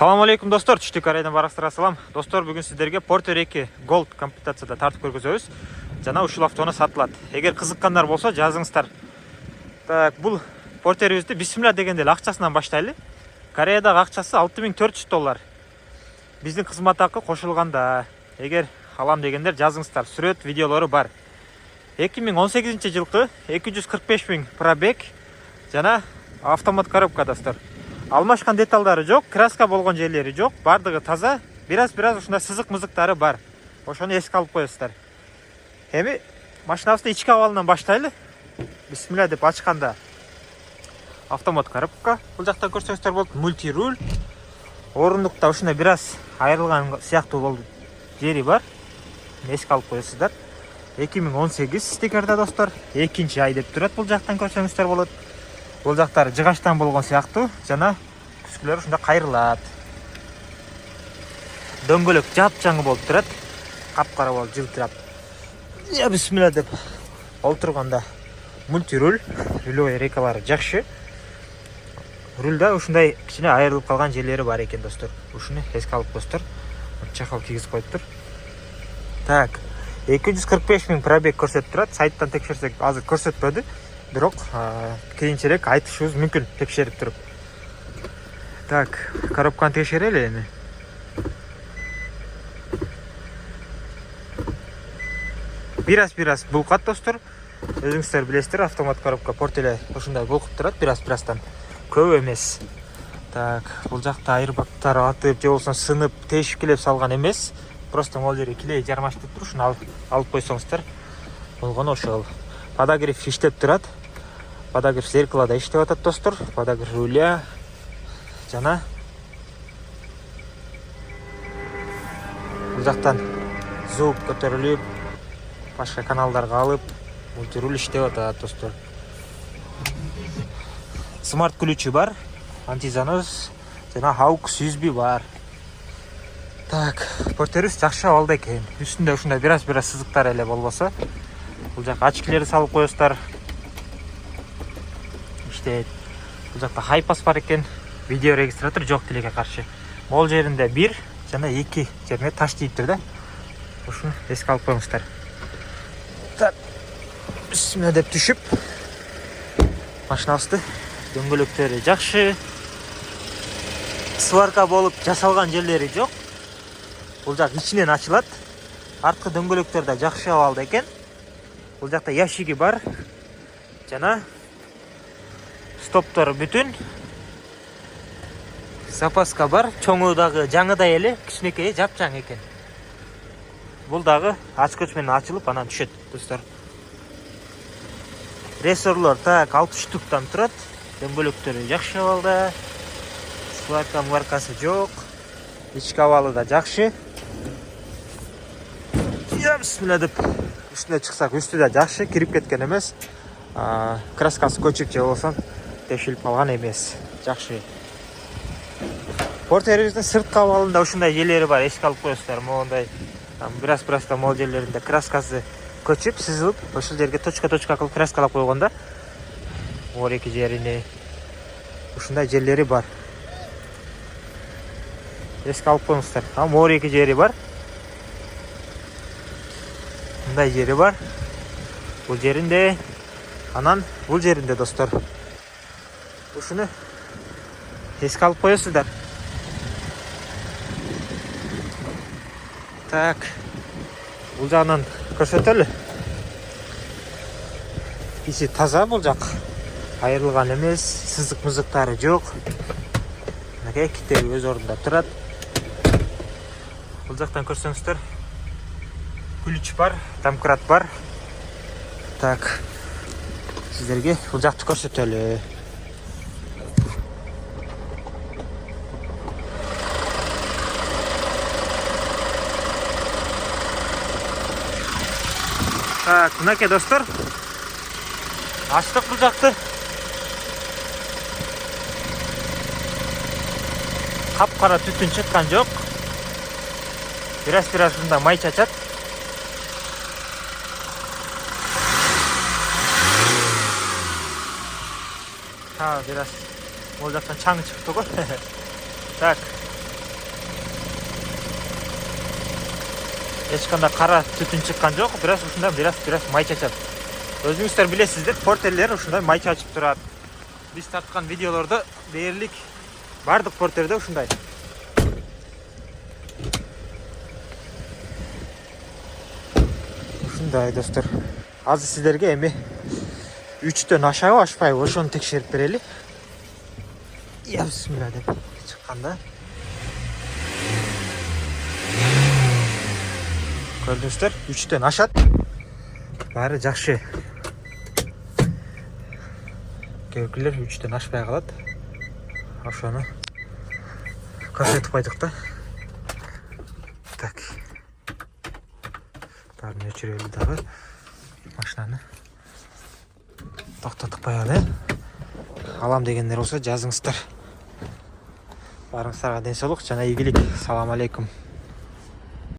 Салам алейкум достор, түштүк арайдан бараксыздар. Салам достор, бүгүн сиздерге Porter 2 Gold комплектацияда тартып көргөзөбүз. Жана ушул автоунаа сатылат. Эгер кызыккандар болсо жазыңыздар. Так, бул Porter'ибизди бисмилла дегенде эле акчасынан баштайлы. Кореядагы акчасы $6400. Биздин кызмат акы кошулганда. Эгер алам дегендер жазыңыздар. Сүрөт, видеолору бар. 2018 жылкы 245 000 пробег жана автомат коробка достор. Алмашкан деталдары жок, краска болгон жерлери жок, бардыгы таза. Бираз ушундай сызык-мызыктары бар. Ошону эске алып коесуздар. Эми машинабызды ички абалынан баштайлы. Бисмилла деп ачканда автомат коробка. Бул жакта көрсөңүздөр болот, мульти руль. Орундукта ушундай бираз айрылган сыяктуу болду жери бар. Эске алып коесуздар. 2018 стикерде достор. 2-ай деп турат, бул жактан көрсөңүздөр болот. Бул жактары жыгачтан болгон сыяктуу жана күскүлөр ушунда кайрылат. Дөңгөлөк жап-жаңы болуп турат. Капкара болуп жылтырап. Я бисмилла деп олтурганда мульти руль, рулевой рейкалары жакшы. Рульда ушундай кичине айрылып калган жерлери бар экен достор. Ушуну эске алып коесуздар. Чахал кийгизип коюптур. Так, 245 000 пробег көрсөтүп турат. Сайттан текшерсек азыр көрсөтпөдү. Бирок кийинчерээк айтышыбыз мүмкүн текшерип туруп. Так, коробканы текшерели эми. Бираз булкат достор. Өзүңүздөр билесиздер, автомат коробка Porter ушундай булкуп турат, бираз-бираздан. Көп эмес. Так, бул жакта айырбактар атып, же болсо сынып, тешикилеп салган эмес. Просто могул жерге килей жармашып туруп, ушуну алып койсоңуздар болгону ошол. Подогрев иштеп турат. Подогрев зеркалада иштеп атат достор. Подогрев руля жана бул жактан звук көтөрүлүп, башка каналдарга алып, мультируль иштеп атат достор. Смарт ключи бар, антизанос жана AUX USB бар. Так, Porter'ибиз жакшы абалда экен. Үстүндө ушундай бираз сызыктар эле болбосо, бул жака очкилерди салып коесуздар. Бул жакта хайпас бар экен. Видео регистратор жок тилекке каршы. Могул жеринде 1 жана 2 жерине таш тийиптир да. Ушуну эске алып коюңуздар. Так, бисмилла деп түшүп, машинабызды дөңгөлөктөрү жакшы. Сварка болуп жасалган жерлери жок. Бул жак ичинен ачылат. Арткы дөңгөлөктөр да жакшы абалда экен. Бул жакта ящиги бар. Жана стоптору бүтүн. Запаска бар. Чоңу дагы жаңыдай эле, кичинекейи жап-жаң экен. Бул дагы ачкыч менен ачылып анан түшөт достор. Рессорлор так 6 штуктан турат. Дөңгөлөктөрү жакшы абалда. Сварка маркасы жок. Ички абалы да жакшы. Я бисмилла деп үстүнө чыксак, үстү да жакшы, кирип кеткен эмес. Краскасы көчүп же болсо тешилип калган эмес. Жакшы. Porter'ибиздин сырткы абалында ушундай жерлери бар, эске алып коесуздар. Моундай бираз-биразда могул жерлеринде краскасы көчүп, сызылып, ошол жерге точка-точка кылып краскалап койгонда оор эки жерине ушундай жерлери бар. Эске алып коюңуздар. Оор эки жери бар. Мындай жери бар. Бул жеринде, анан бул жеринде достор. Ушуну эске алып коесуздар. Так, бул жагынан көрсөтөлү. Ичи таза бул жак. Айрылган эмес, сызык-мызыктары жок. Мына китеби өз ордунда турат. Бул жактан көрсөңүздөр, ключ бар, домкрат бар. Так, сиздерге бул жакты көрсөтөлү. Так, мынакей достор. Ачтык бул жакты. Капкара түтүн чыккан жок. Бираз мында май чачат. Бираз ол жақтан чаң чықты ғой. Так, эч кандай кара түтүн чыккан жок, бирок ушундай бирок май чачат. Өзүңүздөр билесиздер, портерлер ушундай май чачып турат. Биз тарткан видеолордо дээрлик бардык портерде ушундай. Ушундай достор. Азыр сиздерге эми 3төн ашабы ашпайбы ошону текшерип берели. Я бисмилла деп чыкканда. Көрдүңүздөр, 3төн ашат. Баары жакшы. Кээ-бирлер 3төн ашпай калат. Ошону көрсөтүп койдук да. Так. Баарын өчүрөлү дагы. Машинаны токтотуп коелу. Алам дегендер болсо жазыңыздар. Барыңыздарга ден соолук жана ийгилик. Салам алейкум.